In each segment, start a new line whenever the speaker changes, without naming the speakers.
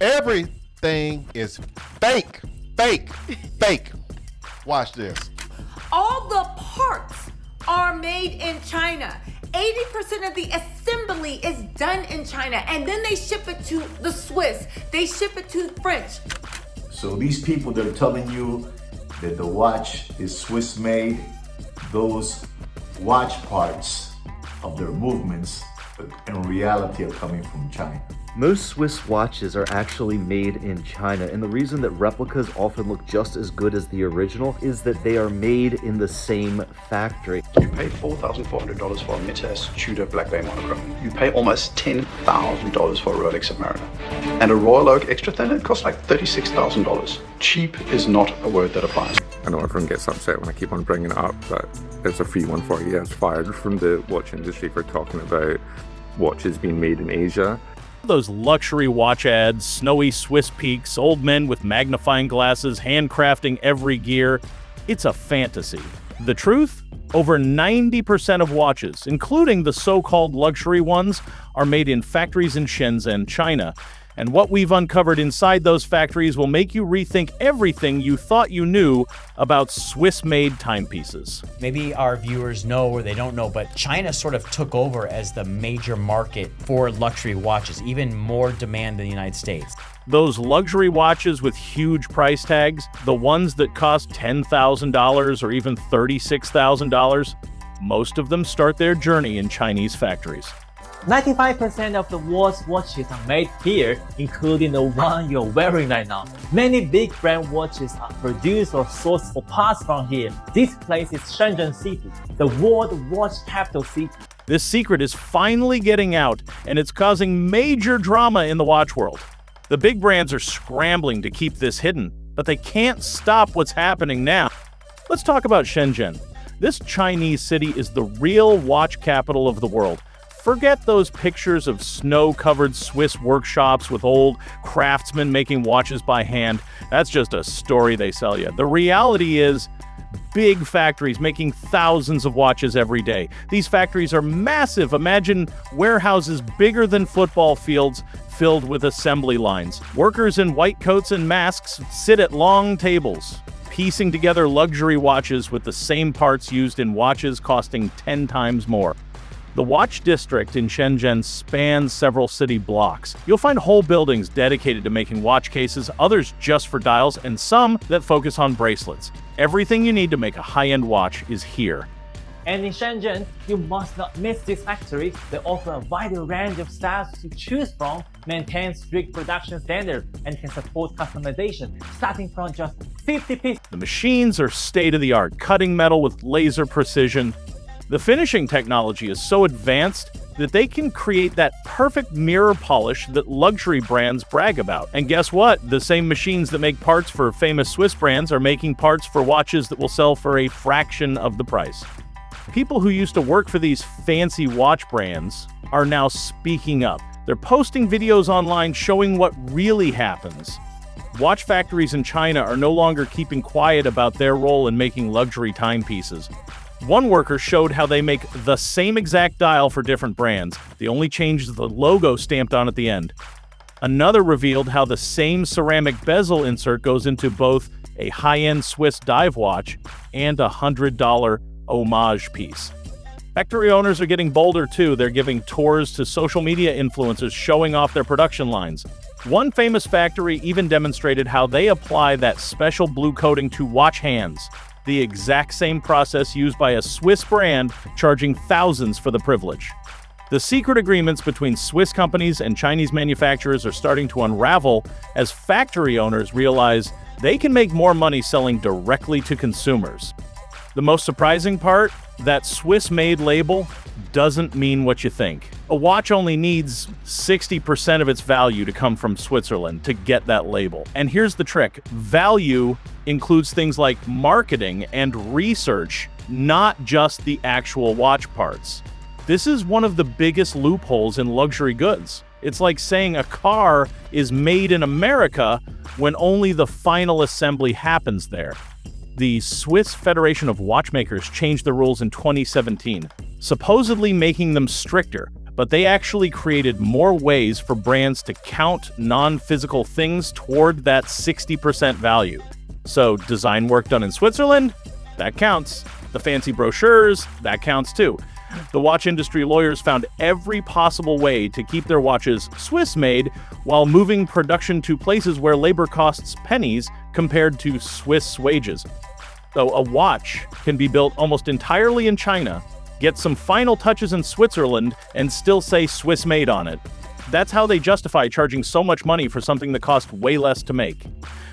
Everything is fake, fake, fake. Watch this.
All the parts are made in China. 80% of the assembly is done in China, and then they ship it to the Swiss. They ship it to the French.
So these people, they're telling you that the watch is Swiss made. Those watch parts of their movements in reality are coming from China.
Most Swiss watches are actually made in China, and the reason that replicas often look just as good as the original is that they are made in the same factory.
You pay $4,400 for a Metas Tudor Black Bay monochrome. You pay almost $10,000 for a Rolex Submariner. And a Royal Oak Extra Thin, it costs like $36,000. Cheap is not a word that applies.
I know everyone gets upset when I keep on bringing it up, but it's a free one for you. It's fired from the watch industry for talking about watches being made in Asia.
Those luxury watch ads, snowy Swiss peaks, old men with magnifying glasses, handcrafting every gear. It's a fantasy. The truth? Over 90% of watches, including the so-called luxury ones, are made in factories in Shenzhen, China. And what we've uncovered inside those factories will make you rethink everything you thought you knew about Swiss-made timepieces.
Maybe our viewers know or they don't know, but China sort of took over as the major market for luxury watches, even more demand than the United States.
Those luxury watches with huge price tags, the ones that cost $10,000 or even $36,000, most of them start their journey in Chinese factories.
95% of the world's watches are made here, including the one you're wearing right now. Many big brand watches are produced or sourced for parts from here. This place is Shenzhen City, the world watch capital city.
This secret is finally getting out, and it's causing major drama in the watch world. The big brands are scrambling to keep this hidden, but they can't stop what's happening now. Let's talk about Shenzhen. This Chinese city is the real watch capital of the world. Forget those pictures of snow-covered Swiss workshops with old craftsmen making watches by hand. That's just a story they sell you. The reality is big factories making thousands of watches every day. These factories are massive. Imagine warehouses bigger than football fields filled with assembly lines. Workers in white coats and masks sit at long tables, piecing together luxury watches with the same parts used in watches costing 10 times more. The watch district in Shenzhen spans several city blocks. You'll find whole buildings dedicated to making watch cases, others just for dials, and some that focus on bracelets. Everything you need to make a high-end watch is here.
And in Shenzhen, you must not miss this factory. They offer a wide range of styles to choose from, maintain strict production standards, and can support customization, starting from just 50 pieces.
The machines are state-of-the-art, cutting metal with laser precision. The finishing technology is so advanced that they can create that perfect mirror polish that luxury brands brag about. And guess what? The same machines that make parts for famous Swiss brands are making parts for watches that will sell for a fraction of the price. People who used to work for these fancy watch brands are now speaking up. They're posting videos online showing what really happens. Watch factories in China are no longer keeping quiet about their role in making luxury timepieces. One worker showed how they make the same exact dial for different brands. The only change is the logo stamped on at the end. Another revealed how the same ceramic bezel insert goes into both a high-end Swiss dive watch and a $100 homage piece. Factory owners are getting bolder too. They're giving tours to social media influencers showing off their production lines. One famous factory even demonstrated how they apply that special blue coating to watch hands. The exact same process used by a Swiss brand, charging thousands for the privilege. The secret agreements between Swiss companies and Chinese manufacturers are starting to unravel as factory owners realize they can make more money selling directly to consumers. The most surprising part? That Swiss-made label doesn't mean what you think. A watch only needs 60% of its value to come from Switzerland to get that label. And here's the trick. Value includes things like marketing and research, not just the actual watch parts. This is one of the biggest loopholes in luxury goods. It's like saying a car is made in America when only the final assembly happens there. The Swiss Federation of Watchmakers changed the rules in 2017, supposedly making them stricter. but they actually created more ways for brands to count non-physical things toward that 60% value. So design work done in Switzerland, that counts. The fancy brochures, that counts too. The watch industry lawyers found every possible way to keep their watches Swiss-made while moving production to places where labor costs pennies compared to Swiss wages. So a watch can be built almost entirely in China, get some final touches in Switzerland, and still say Swiss-made on it. That's how they justify charging so much money for something that costs way less to make.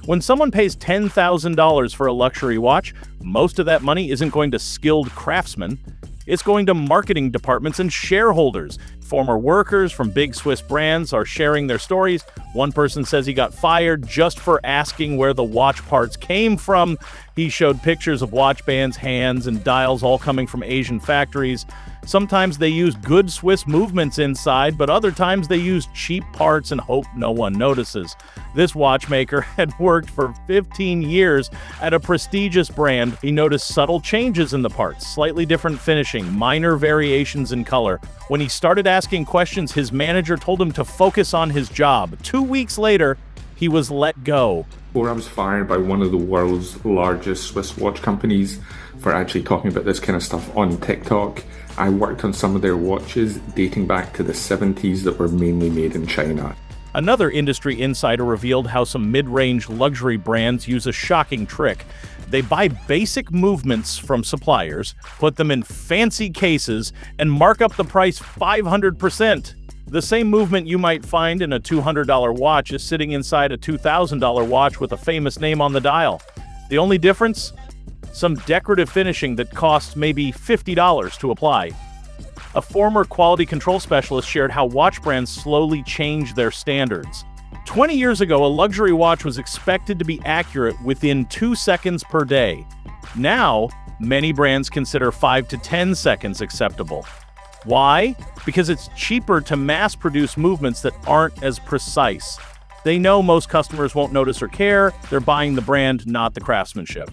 When someone pays $10,000 for a luxury watch, most of that money isn't going to skilled craftsmen. It's going to marketing departments and shareholders. Former workers from big Swiss brands are sharing their stories. One person says he got fired just for asking where the watch parts came from. He showed pictures of watch bands, hands, and dials all coming from Asian factories. Sometimes they use good Swiss movements inside, but other times they use cheap parts and hope no one notices. This watchmaker had worked for 15 years at a prestigious brand. He noticed subtle changes in the parts, slightly different finishing, minor variations in color. When he started asking questions, his manager told him to focus on his job. 2 weeks later, he was let go.
Before I was fired by one of the world's largest Swiss watch companies for actually talking about this kind of stuff on TikTok, I worked on some of their watches dating back to the 70s that were mainly made in China.
Another industry insider revealed how some mid-range luxury brands use a shocking trick. They buy basic movements from suppliers, put them in fancy cases, and mark up the price 500%. The same movement you might find in a $200 watch is sitting inside a $2,000 watch with a famous name on the dial. The only difference? Some decorative finishing that costs maybe $50 to apply. A former quality control specialist shared how watch brands slowly change their standards. 20 years ago, a luxury watch was expected to be accurate within 2 seconds per day. Now, many brands consider 5 to 10 seconds acceptable. Why? Because it's cheaper to mass-produce movements that aren't as precise. They know most customers won't notice or care. They're buying the brand, not the craftsmanship.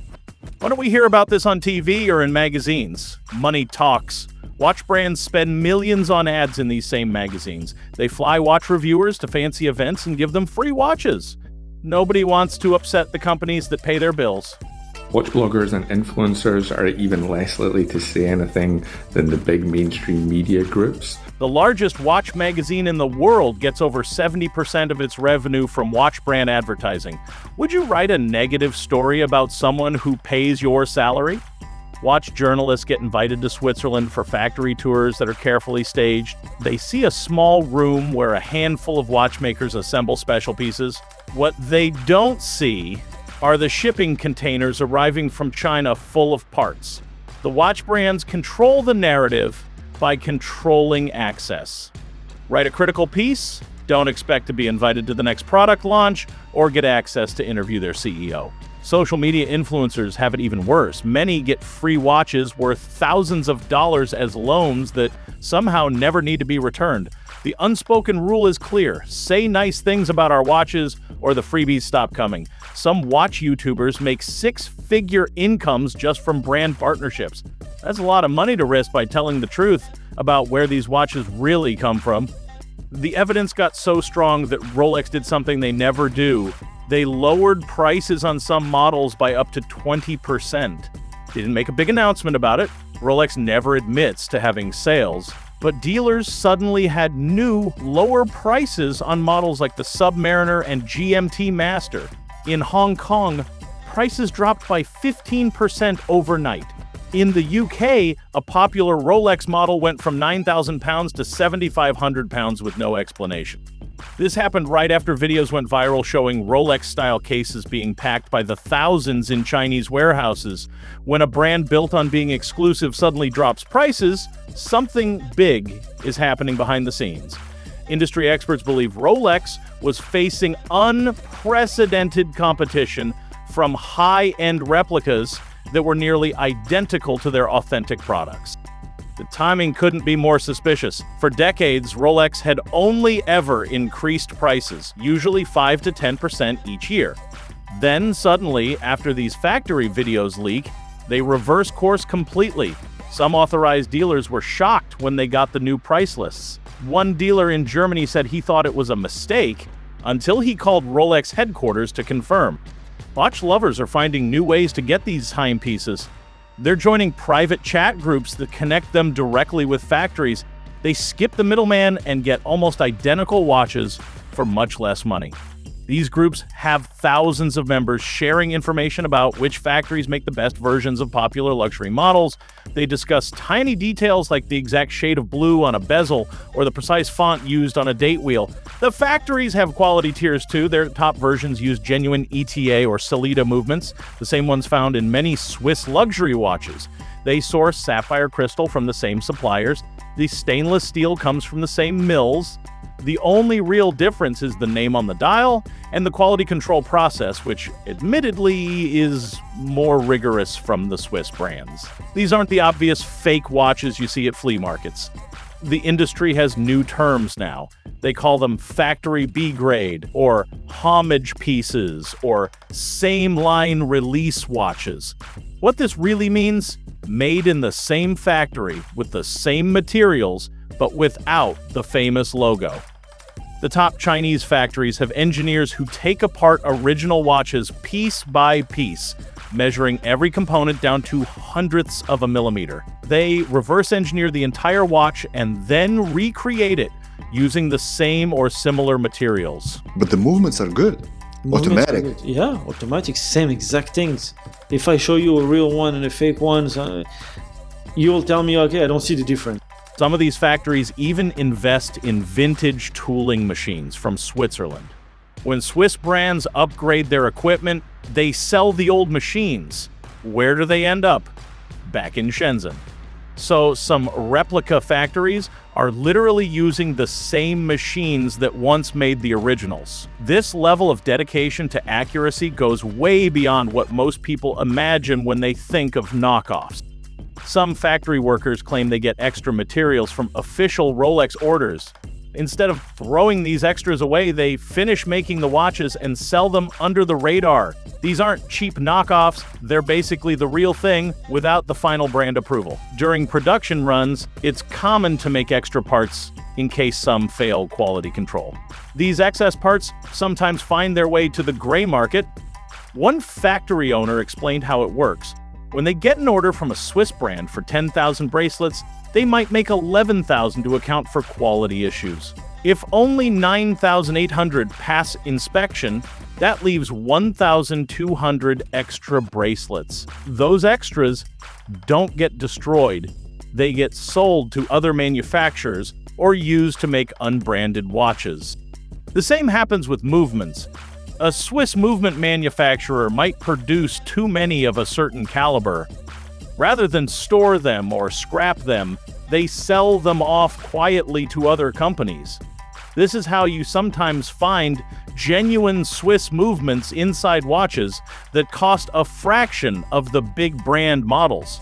Why don't we hear about this on TV or in magazines? Money talks. Watch brands spend millions on ads in these same magazines. They fly watch reviewers to fancy events and give them free watches. Nobody wants to upset the companies that pay their bills.
Watch bloggers and influencers are even less likely to say anything than the big mainstream media groups.
The largest watch magazine in the world gets over 70% of its revenue from watch brand advertising. Would you write a negative story about someone who pays your salary? Watch journalists get invited to Switzerland for factory tours that are carefully staged. They see a small room where a handful of watchmakers assemble special pieces. What they don't see are the shipping containers arriving from China full of parts. The watch brands control the narrative by controlling access. Write a critical piece, don't expect to be invited to the next product launch or get access to interview their CEO. Social media influencers have it even worse. Many get free watches worth thousands of dollars as loans that somehow never need to be returned. The unspoken rule is clear. Say nice things about our watches or the freebies stop coming. Some watch YouTubers make six-figure incomes just from brand partnerships. That's a lot of money to risk by telling the truth about where these watches really come from. The evidence got so strong that Rolex did something they never do. They lowered prices on some models by up to 20%. They didn't make a big announcement about it. Rolex never admits to having sales. But dealers suddenly had new, lower prices on models like the Submariner and GMT Master. In Hong Kong, prices dropped by 15% overnight. In the UK, a popular Rolex model went from £9,000 to £7,500 with no explanation. This happened right after videos went viral showing Rolex-style cases being packed by the thousands in Chinese warehouses. When a brand built on being exclusive suddenly drops prices, something big is happening behind the scenes. Industry experts believe Rolex was facing unprecedented competition from high-end replicas that were nearly identical to their authentic products. The timing couldn't be more suspicious. For decades, Rolex had only ever increased prices, usually 5 to 10% each year. Then suddenly, after these factory videos leak, they reverse course completely. Some authorized dealers were shocked when they got the new price lists. One dealer in Germany said he thought it was a mistake until he called Rolex headquarters to confirm. Watch lovers are finding new ways to get these timepieces. They're joining private chat groups that connect them directly with factories. They skip the middleman and get almost identical watches for much less money. These groups have thousands of members sharing information about which factories make the best versions of popular luxury models. They discuss tiny details like the exact shade of blue on a bezel or the precise font used on a date wheel. The factories have quality tiers too. Their top versions use genuine ETA or Sellita movements, the same ones found in many Swiss luxury watches. They source sapphire crystal from the same suppliers. The stainless steel comes from the same mills. The only real difference is the name on the dial and the quality control process, which admittedly is more rigorous from the Swiss brands. These aren't the obvious fake watches you see at flea markets. The industry has new terms now. They call them factory B grade, or homage pieces, or same line release watches. What this really means? Made in the same factory with the same materials, but without the famous logo. The top Chinese factories have engineers who take apart original watches piece by piece, measuring every component down to hundredths of a millimeter. They reverse engineer the entire watch and then recreate it using the same or similar materials.
But the movements are good. Automatic.
Yeah, automatic, same exact things. If I show you a real one and a fake one, you'll tell me, okay, I don't see the difference.
Some of these factories even invest in vintage tooling machines from Switzerland. When Swiss brands upgrade their equipment, they sell the old machines. Where do they end up? Back in Shenzhen. So some replica factories are literally using the same machines that once made the originals. This level of dedication to accuracy goes way beyond what most people imagine when they think of knockoffs. Some factory workers claim they get extra materials from official Rolex orders. Instead of throwing these extras away, they finish making the watches and sell them under the radar. These aren't cheap knockoffs, they're basically the real thing without the final brand approval. During production runs, it's common to make extra parts in case some fail quality control. These excess parts sometimes find their way to the gray market. One factory owner explained how it works. When they get an order from a Swiss brand for 10,000 bracelets, they might make 11,000 to account for quality issues. If only 9,800 pass inspection, that leaves 1,200 extra bracelets. Those extras don't get destroyed. They get sold to other manufacturers or used to make unbranded watches. The same happens with movements. A Swiss movement manufacturer might produce too many of a certain caliber. Rather than store them or scrap them, they sell them off quietly to other companies. This is how you sometimes find genuine Swiss movements inside watches that cost a fraction of the big brand models.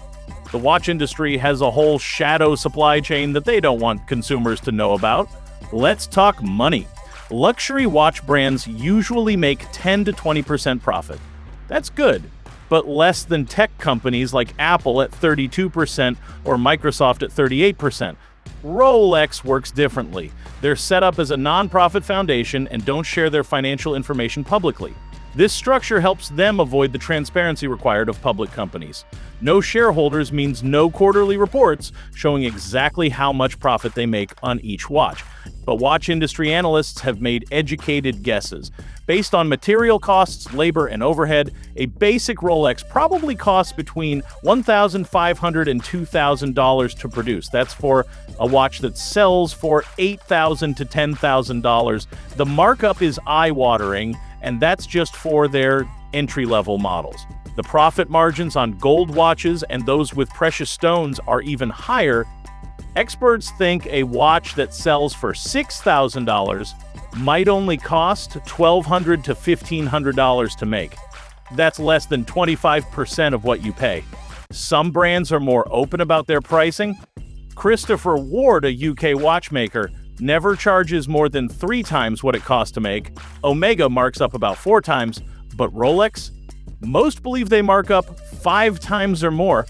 The watch industry has a whole shadow supply chain that they don't want consumers to know about. Let's talk money. Luxury watch brands usually make 10 to 20% profit. That's good, but less than tech companies like Apple at 32% or Microsoft at 38%. Rolex works differently. They're set up as a non-profit foundation and don't share their financial information publicly. This structure helps them avoid the transparency required of public companies. No shareholders means no quarterly reports showing exactly how much profit they make on each watch. But watch industry analysts have made educated guesses. Based on material costs, labor, and overhead, a basic Rolex probably costs between $1,500 and $2,000 to produce. That's for a watch that sells for $8,000 to $10,000. The markup is eye-watering, and that's just for their entry-level models. The profit margins on gold watches and those with precious stones are even higher. Experts think a watch that sells for $6,000 might only cost $1,200 to $1,500 to make. That's less than 25% of what you pay. Some brands are more open about their pricing. Christopher Ward, a UK watchmaker, never charges more than 3 times what it costs to make. Omega marks up about 4 times, but Rolex? Most believe they mark up 5 times or more.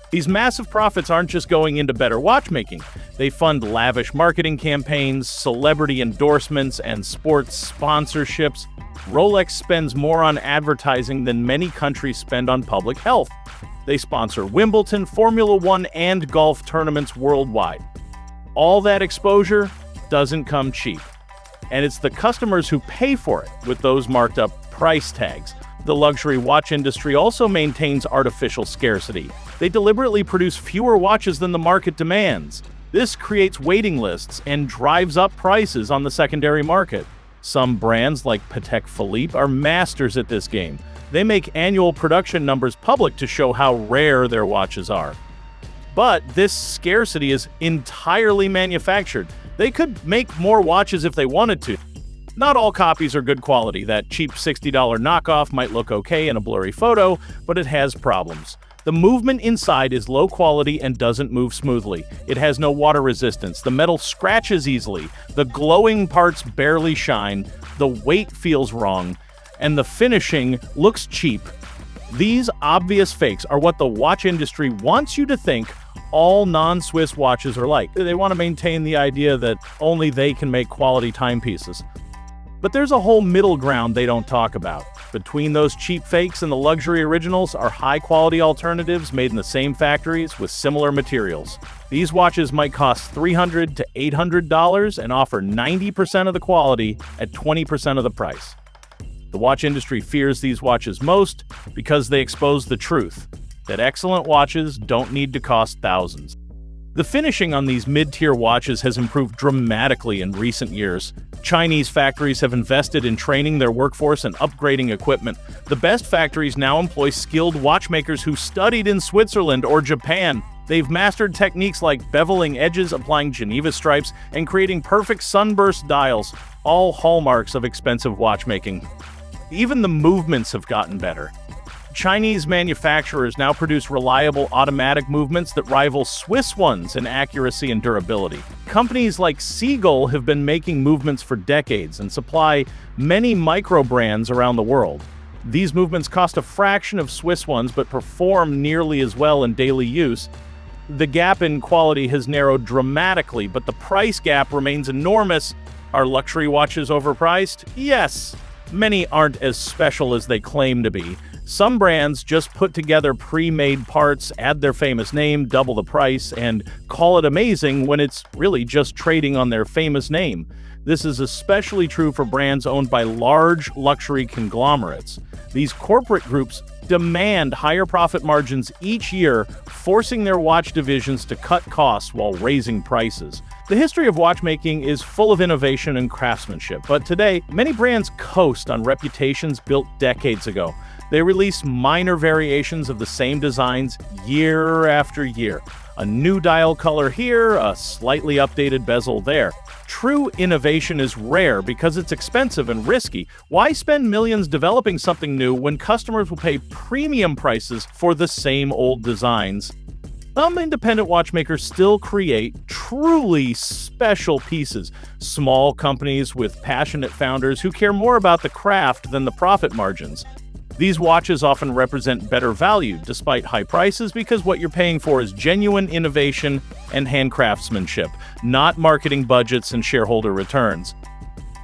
These massive profits aren't just going into better watchmaking. They fund lavish marketing campaigns, celebrity endorsements, and sports sponsorships. Rolex spends more on advertising than many countries spend on public health. They sponsor Wimbledon, Formula One, and golf tournaments worldwide. All that exposure doesn't come cheap. And it's the customers who pay for it with those marked up price tags. The luxury watch industry also maintains artificial scarcity. They deliberately produce fewer watches than the market demands. This creates waiting lists and drives up prices on the secondary market. Some brands like Patek Philippe are masters at this game. They make annual production numbers public to show how rare their watches are. But this scarcity is entirely manufactured. They could make more watches if they wanted to. Not all copies are good quality. That cheap $60 knockoff might look okay in a blurry photo, but it has problems. The movement inside is low quality and doesn't move smoothly. It has no water resistance. The metal scratches easily. The glowing parts barely shine. The weight feels wrong. And the finishing looks cheap. These obvious fakes are what the watch industry wants you to think all non-Swiss watches are like. They want to maintain the idea that only they can make quality timepieces. But there's a whole middle ground they don't talk about. Between those cheap fakes and the luxury originals are high-quality alternatives made in the same factories with similar materials. These watches might cost $300 to $800 and offer 90% of the quality at 20% of the price. The watch industry fears these watches most because they expose the truth, that excellent watches don't need to cost thousands. The finishing on these mid-tier watches has improved dramatically in recent years. Chinese factories have invested in training their workforce and upgrading equipment. The best factories now employ skilled watchmakers who studied in Switzerland or Japan. They've mastered techniques like beveling edges, applying Geneva stripes, and creating perfect sunburst dials, all hallmarks of expensive watchmaking. Even the movements have gotten better. Chinese manufacturers now produce reliable automatic movements that rival Swiss ones in accuracy and durability. Companies like Seagull have been making movements for decades and supply many micro brands around the world. These movements cost a fraction of Swiss ones but perform nearly as well in daily use. The gap in quality has narrowed dramatically, but the price gap remains enormous. Are luxury watches overpriced? Yes. Many aren't as special as they claim to be. Some brands just put together pre-made parts, add their famous name, double the price, and call it amazing when it's really just trading on their famous name. This is especially true for brands owned by large luxury conglomerates. These corporate groups demand higher profit margins each year, forcing their watch divisions to cut costs while raising prices. The history of watchmaking is full of innovation and craftsmanship, but today, many brands coast on reputations built decades ago. They release minor variations of the same designs year after year. A new dial color here, a slightly updated bezel there. True innovation is rare because it's expensive and risky. Why spend millions developing something new when customers will pay premium prices for the same old designs? Some independent watchmakers still create truly special pieces. Small companies with passionate founders who care more about the craft than the profit margins. These watches often represent better value despite high prices because what you're paying for is genuine innovation and handcraftsmanship, not marketing budgets and shareholder returns.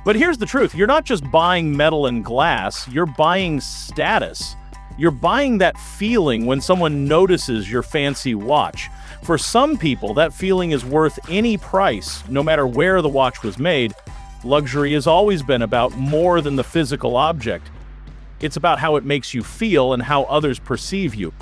But here's the truth, you're not just buying metal and glass, you're buying status. You're buying that feeling when someone notices your fancy watch. For some people, that feeling is worth any price, no matter where the watch was made. Luxury has always been about more than the physical object. It's about how it makes you feel and how others perceive you.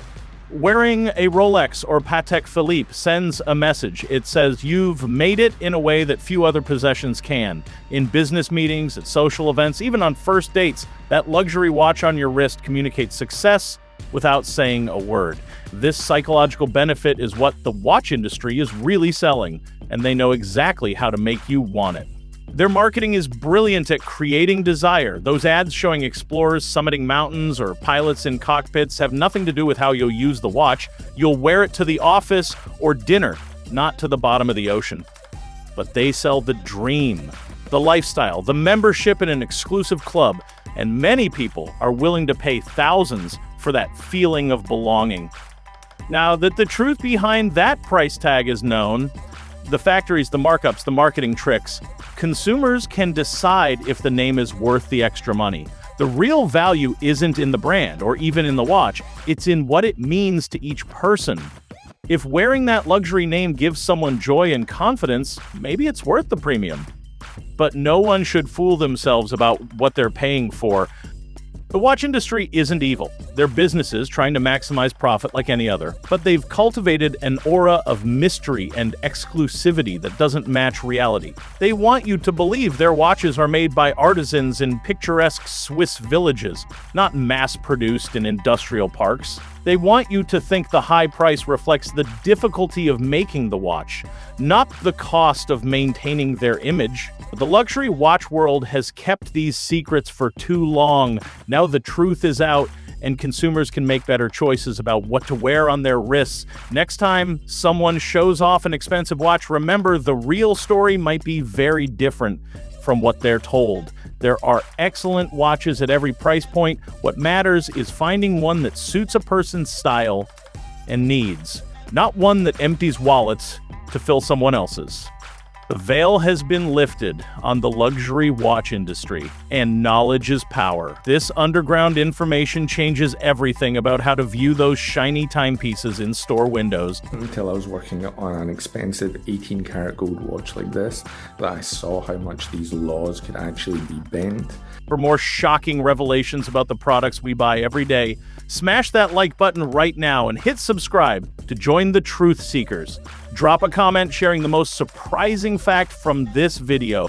Wearing a Rolex or Patek Philippe sends a message. It says you've made it in a way that few other possessions can. In business meetings, at social events, even on first dates, that luxury watch on your wrist communicates success without saying a word. This psychological benefit is what the watch industry is really selling, and they know exactly how to make you want it. Their marketing is brilliant at creating desire. Those ads showing explorers summiting mountains or pilots in cockpits have nothing to do with how you'll use the watch. You'll wear it to the office or dinner, not to the bottom of the ocean. But they sell the dream, the lifestyle, the membership in an exclusive club, and many people are willing to pay thousands for that feeling of belonging. Now that the truth behind that price tag is known, the factories, the markups, the marketing tricks, consumers can decide if the name is worth the extra money. The real value isn't in the brand or even in the watch, it's in what it means to each person. If wearing that luxury name gives someone joy and confidence, maybe it's worth the premium. But no one should fool themselves about what they're paying for. The watch industry isn't evil. They're businesses trying to maximize profit like any other, but they've cultivated an aura of mystery and exclusivity that doesn't match reality. They want you to believe their watches are made by artisans in picturesque Swiss villages, not mass-produced in industrial parks. They want you to think the high price reflects the difficulty of making the watch, not the cost of maintaining their image. But the luxury watch world has kept these secrets for too long. Now the truth is out, and consumers can make better choices about what to wear on their wrists. Next time someone shows off an expensive watch, remember the real story might be very different from what they're told. There are excellent watches at every price point. What matters is finding one that suits a person's style and needs, not one that empties wallets to fill someone else's. The veil has been lifted on the luxury watch industry, and knowledge is power. This underground information changes everything about how to view those shiny timepieces in store windows.
Until I was working on an expensive 18-karat gold watch like this, that I saw how much these laws could actually be bent.
For more shocking revelations about the products we buy every day, smash that like button right now and hit subscribe to join the truth seekers. Drop a comment sharing the most surprising fact from this video.